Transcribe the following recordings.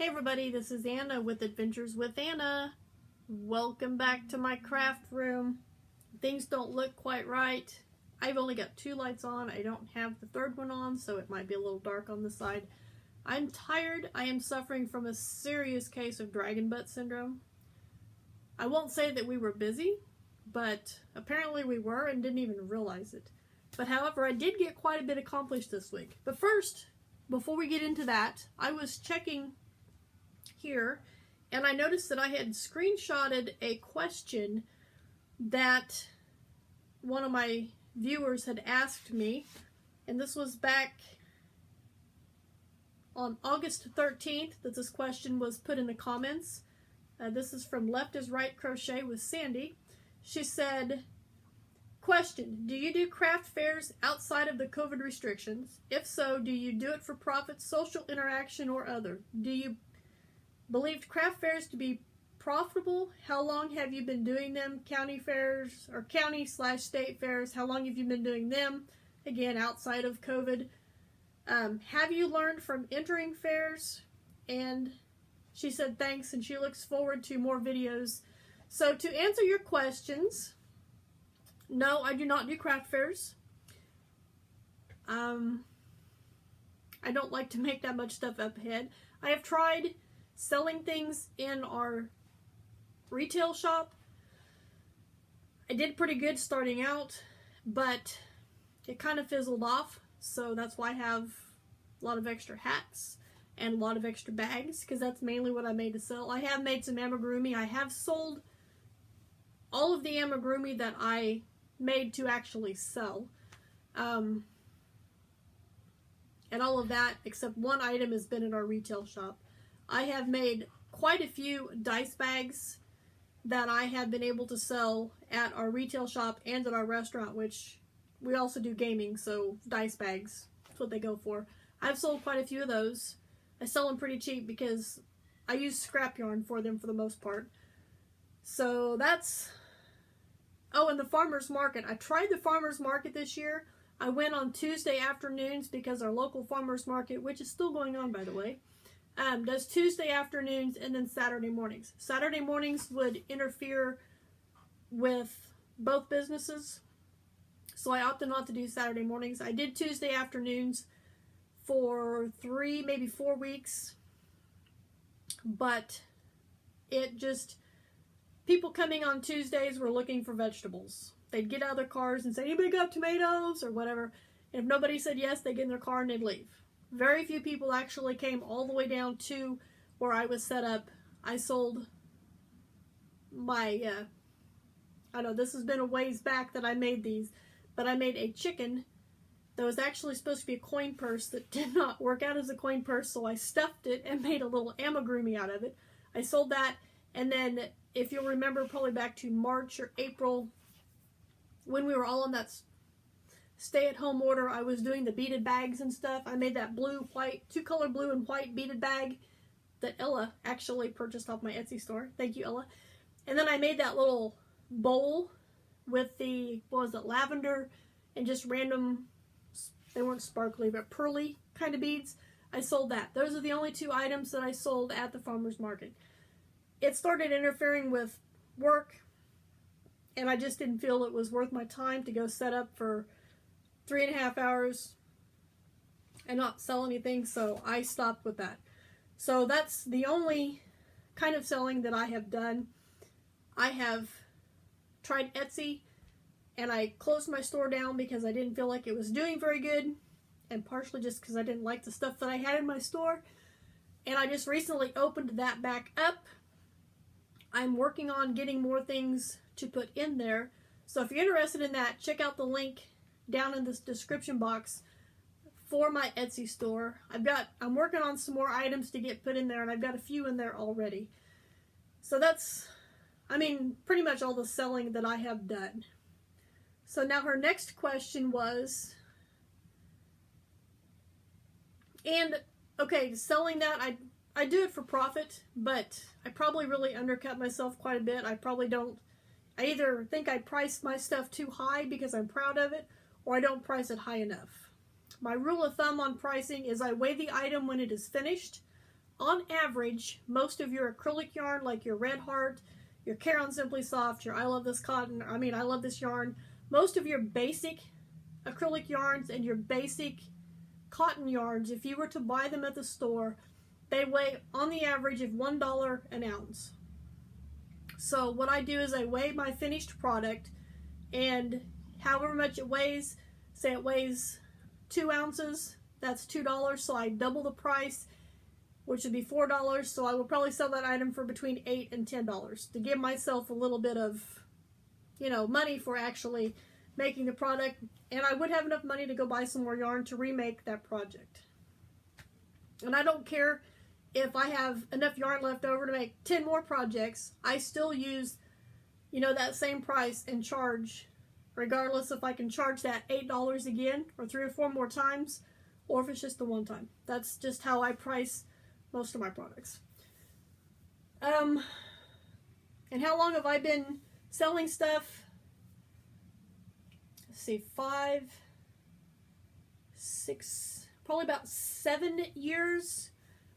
Hey everybody, this is Anna with Adventures with Anna. Welcome back to my craft room. Things don't look quite right. I've only got 2 lights on. I don't have the 3rd one on, so it might be a little dark on the side. I'm tired. I am suffering from a serious case of dragon butt syndrome. I won't say that we were busy, but apparently we were and didn't even realize it. But however, I did get quite a bit accomplished this week. But first, before we get into that, I was checking here and I noticed that I had screenshotted a question that one of my viewers had asked me, and this was back on August 13th that this question was put in the comments. This is from Left is Right Crochet with Sandy. She said, question, do you do craft fairs outside of the COVID restrictions? If so, do you do it for profit, social interaction, or other? Do you believe craft fairs to be profitable? How long have you been doing them? County fairs or county/state fairs, how long have you been doing them? Again, outside of COVID. Have you learned from entering fairs? And she said thanks, and she looks forward to more videos. So to answer your questions, no, I do not do craft fairs. I don't like to make that much stuff up ahead. I have tried selling things in our retail shop. I did pretty good starting out, but it kind of fizzled off, so that's why I have a lot of extra hats and a lot of extra bags, because that's mainly what I made to sell. I have made some amigurumi. I have sold all of the amigurumi that I made to actually sell. And all of that, except one item, has been in our retail shop. I have made quite a few dice bags that I have been able to sell at our retail shop and at our restaurant, which we also do gaming, so dice bags, that's what they go for. I've sold quite a few of those. I sell them pretty cheap because I use scrap yarn for them for the most part. So that's... Oh, and the farmer's market. I tried the farmer's market this year. I went on Tuesday afternoons because our local farmer's market, which is still going on by the way, does Tuesday afternoons and then Saturday mornings. Saturday mornings would interfere with both businesses, so I opted not to do Saturday mornings. I did Tuesday afternoons for 3, maybe 4 weeks, but it just, people coming on Tuesdays were looking for vegetables. They'd get out of their cars and say, anybody got tomatoes or whatever, and if nobody said yes, they'd get in their car and they'd leave. Very few people actually came all the way down to where I was set up. I sold my, I know this has been a ways back that I made these, but I made a chicken that was actually supposed to be a coin purse that did not work out as a coin purse, so I stuffed it and made a little amigurumi out of it. I sold that, and then if you'll remember, probably back to March or April, when we were all on that stay-at-home order, I was doing the beaded bags and stuff. I made that blue, white, 2-color blue and white beaded bag that Ella actually purchased off my Etsy store. Thank you, Ella. And then I made that little bowl with the, what was it, lavender and just random, they weren't sparkly, but pearly kind of beads. I sold that. Those are the only 2 items that I sold at the farmer's market. It started interfering with work, and I just didn't feel it was worth my time to go set up for 3.5 hours and not sell anything, so I stopped with that. So that's the only kind of selling that I have done. I have tried Etsy, and I closed my store down because I didn't feel like it was doing very good, and partially just because I didn't like the stuff that I had in my store. And I just recently opened that back up. I'm working on getting more things to put in there, so if you're interested in that, check out the link down in this description box for my Etsy store. I'm working on some more items to get put in there, and I've got a few in there already. So that's, I mean, pretty much all the selling that I have done. So now her next question was, and okay, selling that, I do it for profit, but I probably really undercut myself quite a bit. I either think I priced my stuff too high because I'm proud of it, or I don't price it high enough. My rule of thumb on pricing is I weigh the item when it is finished on average, most of your acrylic yarn, like your Red Heart, your Care on Simply Soft, your I Love This Cotton, I Love This Yarn, most of your basic acrylic yarns and your basic cotton yarns, if you were to buy them at the store, they weigh on the average of $1 an ounce. So what I do is I weigh my finished product, and however much it weighs, say it weighs 2 ounces, that's $2, so I double the price, which would be $4, so I will probably sell that item for between $8 and $10 to give myself a little bit of, you know, money for actually making the product, and I would have enough money to go buy some more yarn to remake that project. And I don't care if I have enough yarn left over to make 10 more projects, I still use, you know, that same price and charge, regardless if I can charge that $8 again or 3 or 4 more times, or if it's just the one time. That's just how I price most of my products. And how long have I been selling stuff? Let's see, 5, 6, probably about 7 years.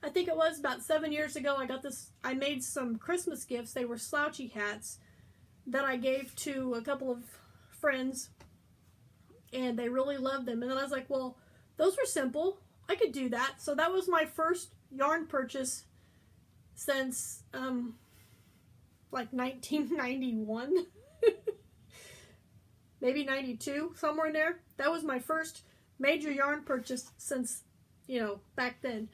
I think it was about 7 years ago I got this. I made some Christmas gifts. They were slouchy hats that I gave to a couple of friends, and they really loved them. And then I was like, well, those were simple. I could do that. So that was my first yarn purchase since like 1991. Maybe 92, somewhere in there. That was my first major yarn purchase since, you know, back then.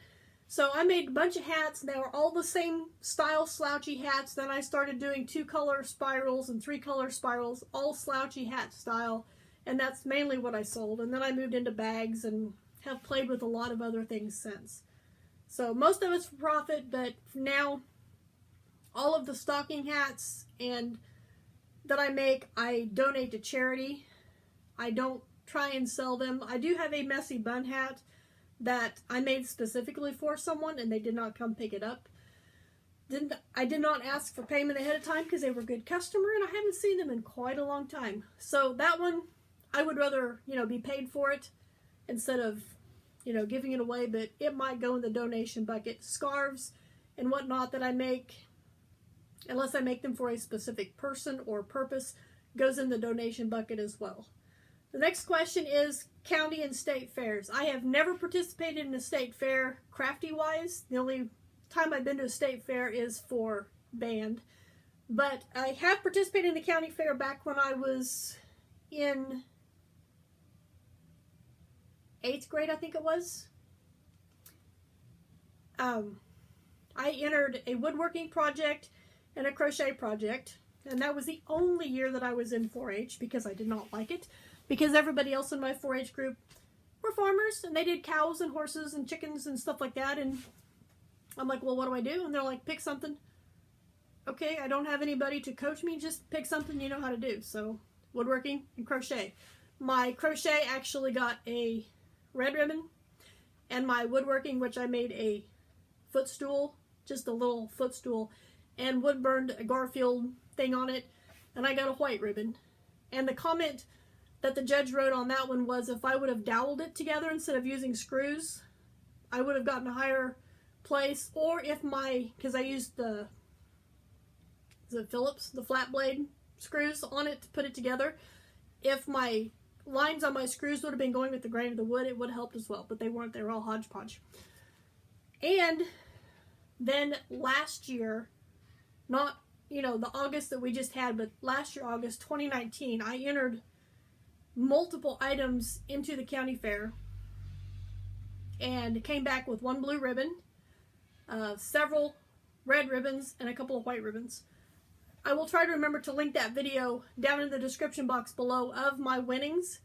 So I made a bunch of hats. They were all the same style slouchy hats. Then I started doing 2-color spirals and 3-color spirals, all slouchy hat style. And that's mainly what I sold. And then I moved into bags and have played with a lot of other things since. So most of it's for profit, but now all of the stocking hats and that I make, I donate to charity. I don't try and sell them. I do have a messy bun hat that I made specifically for someone, and they did not come pick it up. I did not ask for payment ahead of time because they were a good customer, and I haven't seen them in quite a long time. So that one, I would rather, you know, be paid for it instead of, you know, giving it away, but it might go in the donation bucket. Scarves and whatnot that I make, unless I make them for a specific person or purpose, goes in the donation bucket as well. The next question is county and state fairs. I have never participated in a state fair crafty-wise. The only time I've been to a state fair is for band. But I have participated in the county fair back when I was in 8th grade, I think it was. I entered a woodworking project and a crochet project, and that was the only year that I was in 4-H because I did not like it, because everybody else in my 4-H group were farmers and they did cows and horses and chickens and stuff like that, and I'm like, well, what do I do? And they're like, pick something. Okay, I don't have anybody to coach me, just pick something you know how to do. So woodworking and crochet. My crochet actually got a red ribbon, and my woodworking, which I made a footstool, just a little footstool, and wood burned a Garfield thing on it, and I got a white ribbon. And the comment that the judge wrote on that one was if I would have doweled it together instead of using screws, I would have gotten a higher place. Or if because I used the Phillips, the flat blade screws on it to put it together, if my lines on my screws would have been going with the grain of the wood, it would have helped as well, but they weren't. They were all hodgepodge. And then last year, not, you know, the August that we just had, but last year, August 2019, I entered multiple items into the county fair and came back with 1 blue ribbon, several red ribbons, and a couple of white ribbons. I will try to remember to link that video down in the description box below of my winnings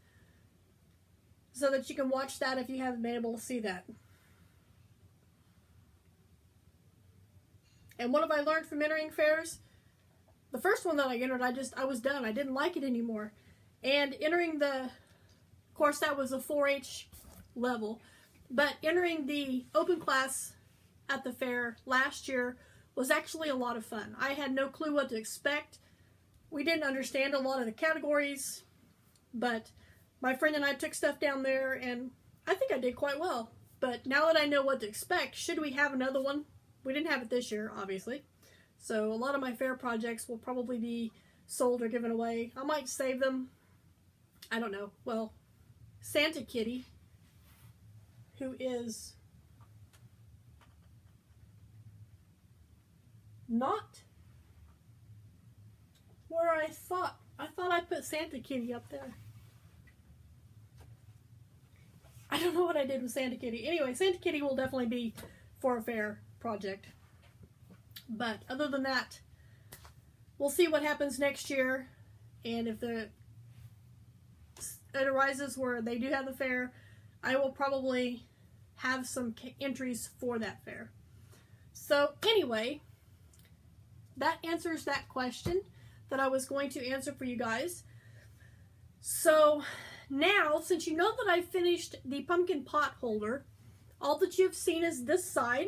so that you can watch that if you haven't been able to see that. And what have I learned from entering fairs? The first one that I entered, I was done. I didn't like it anymore. And entering of course that was a 4-H level, but entering the open class at the fair last year was actually a lot of fun. I had no clue what to expect. We didn't understand a lot of the categories, but my friend and I took stuff down there, and I think I did quite well. But now that I know what to expect, should we have another one We didn't have it this year, obviously. So a lot of my fair projects will probably be sold or given away. I might save them. I don't know. Well, Santa Kitty, who is not where I thought I put Santa Kitty up there. I don't know what I did with Santa Kitty. Anyway, Santa Kitty will definitely be for a fair project. But other than that, we'll see what happens next year. And if it arises where they do have the fair, I will probably have some entries for that fair. So anyway, that answers that question that I was going to answer for you guys. So now, since you know that I finished the pumpkin pot holder, all that you've seen is this side.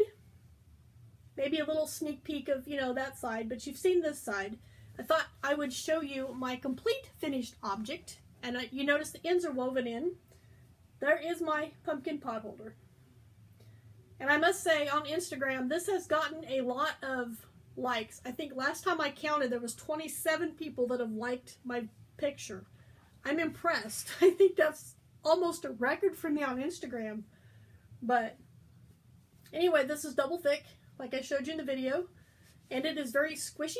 Maybe a little sneak peek of, that side, but you've seen this side. I thought I would show you my complete finished object. And you notice the ends are woven in. There is my pumpkin pot holder. And I must say, on Instagram, this has gotten a lot of likes. I think last time I counted, there was 27 people that have liked my picture. I'm impressed. I think that's almost a record for me on Instagram. But anyway, this is double thick, like I showed you in the video. And it is very squishy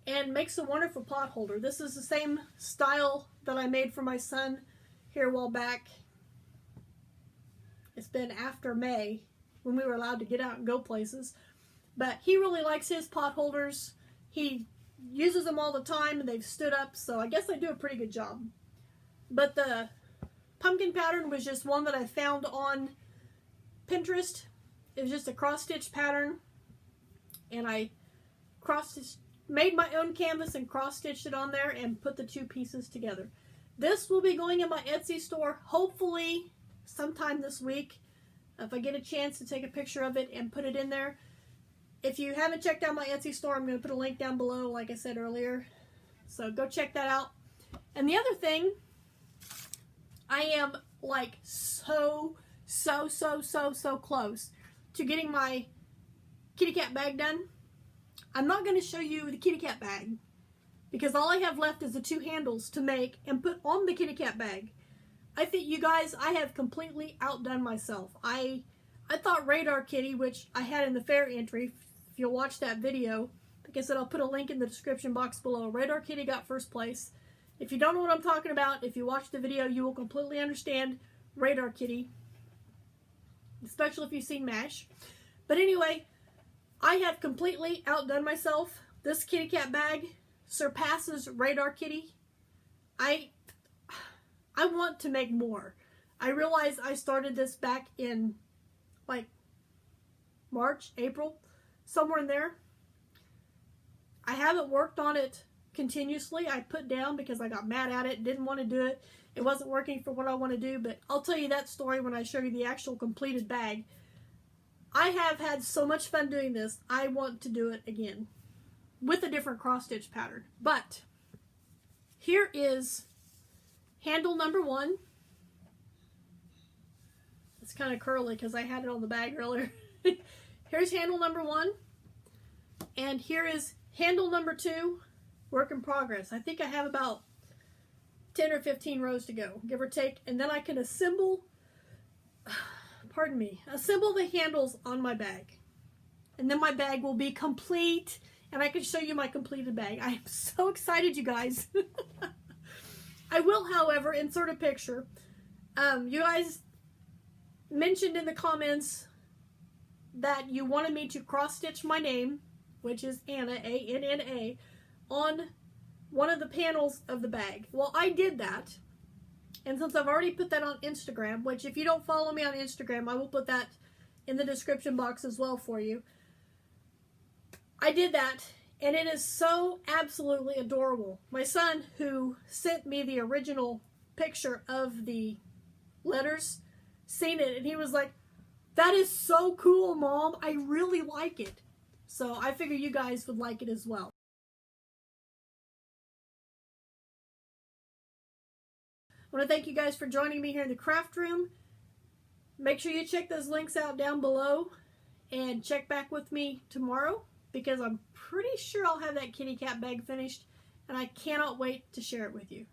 and makes a wonderful pot holder. This is the same style that I made for my son here a while back. It's been after May, when we were allowed to get out and go places. But he really likes his pot holders. He uses them all the time, and they've stood up, so I guess I do a pretty good job. But the pumpkin pattern was just one that I found on Pinterest. It was just a cross-stitch pattern, and I made my own canvas and cross-stitched it on there and put the two pieces together. This will be going in my Etsy store, hopefully sometime this week, if I get a chance to take a picture of it and put it in there. If you haven't checked out my Etsy store, I'm going to put a link down below, like I said earlier. So go check that out. And the other thing, I am like so close to getting my kitty cat bag done. I'm not going to show you the kitty cat bag because all I have left is the two handles to make and put on the kitty cat bag. I think, you guys, I have completely outdone myself. I thought Radar Kitty, which I had in the fair entry, if you'll watch that video, like I said, I'll put a link in the description box below. Radar Kitty got first place. If you don't know what I'm talking about, if you watch the video, you will completely understand Radar Kitty, especially if you've seen MASH. But anyway, I have completely outdone myself. This kitty cat bag surpasses Radar Kitty. I want to make more. I realize I started this back in like March, April, somewhere in there. I haven't worked on it continuously. I put down because I got mad at it, didn't want to do it. It wasn't working for what I want to do, but I'll tell you that story when I show you the actual completed bag. I have had so much fun doing this. I want to do it again with a different cross-stitch pattern. But here is handle number 1. It's kind of curly because I had it on the bag earlier. Here's handle number 1. And here is handle number 2, work in progress. I think I have about 10 or 15 rows to go, give or take. And then I can assemble, assemble the handles on my bag. And then my bag will be complete. And I can show you my completed bag. I am so excited, you guys. I will, however, insert a picture. You guys mentioned in the comments that you wanted me to cross-stitch my name, which is Anna, A-N-N-A, on one of the panels of the bag. Well, I did that. And since I've already put that on Instagram, which if you don't follow me on Instagram, I will put that in the description box as well for you. I did that, and it is so absolutely adorable. My son, who sent me the original picture of the letters, seen it, and he was like, "That is so cool, Mom. I really like it." So I figure you guys would like it as well. I want to thank you guys for joining me here in the craft room. Make sure you check those links out down below. and check back with me tomorrow because I'm pretty sure I'll have that kitty cat bag finished and I cannot wait to share it with you.